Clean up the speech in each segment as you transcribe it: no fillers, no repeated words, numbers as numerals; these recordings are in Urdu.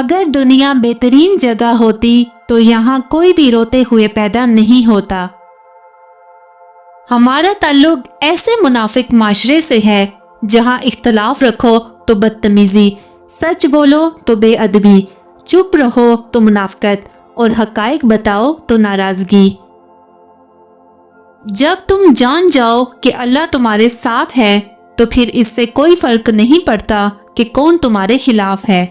اگر دنیا بہترین جگہ ہوتی تو یہاں کوئی بھی روتے ہوئے پیدا نہیں ہوتا۔ ہمارا تعلق ایسے منافق معاشرے سے ہے جہاں اختلاف رکھو تو بدتمیزی، سچ بولو تو بے ادبی، چپ رہو تو منافقت اور حقائق بتاؤ تو ناراضگی۔ جب تم جان جاؤ کہ اللہ تمہارے ساتھ ہے تو پھر اس سے کوئی فرق نہیں پڑتا کہ کون تمہارے خلاف ہے۔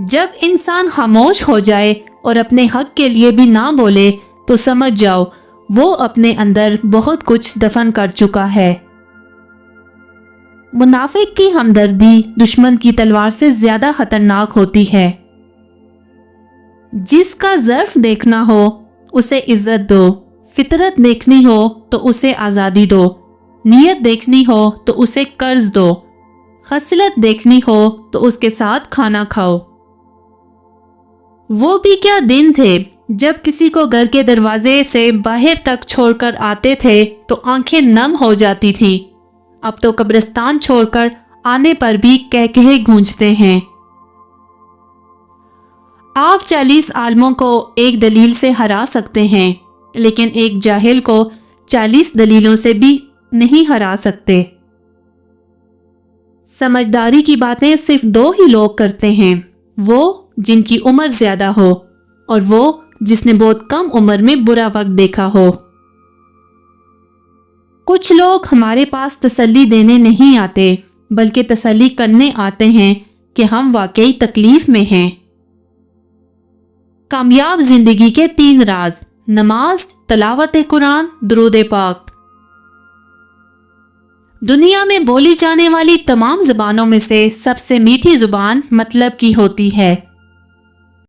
جب انسان خاموش ہو جائے اور اپنے حق کے لیے بھی نہ بولے تو سمجھ جاؤ وہ اپنے اندر بہت کچھ دفن کر چکا ہے۔ منافق کی ہمدردی دشمن کی تلوار سے زیادہ خطرناک ہوتی ہے۔ جس کا ظرف دیکھنا ہو اسے عزت دو، فطرت دیکھنی ہو تو اسے آزادی دو، نیت دیکھنی ہو تو اسے قرض دو، خصلت دیکھنی ہو تو اس کے ساتھ کھانا کھاؤ۔ وہ بھی کیا دن تھے جب کسی کو گھر کے دروازے سے باہر تک چھوڑ کر آتے تھے تو آنکھیں نم ہو جاتی تھی، اب تو قبرستان چھوڑ کر آنے پر بھی کہکہے گونجتے ہیں۔ آپ 40 عالموں کو ایک دلیل سے ہرا سکتے ہیں لیکن ایک جاہل کو 40 دلیلوں سے بھی نہیں ہرا سکتے۔ سمجھداری کی باتیں صرف 2 ہی لوگ کرتے ہیں، وہ جن کی عمر زیادہ ہو اور وہ جس نے بہت کم عمر میں برا وقت دیکھا ہو۔ کچھ لوگ ہمارے پاس تسلی دینے نہیں آتے بلکہ تسلی کرنے آتے ہیں کہ ہم واقعی تکلیف میں ہیں۔ کامیاب زندگی کے 3 راز: نماز، تلاوت قرآن، درود پاک۔ دنیا میں بولی جانے والی تمام زبانوں میں سے سب سے میٹھی زبان مطلب کی ہوتی ہے۔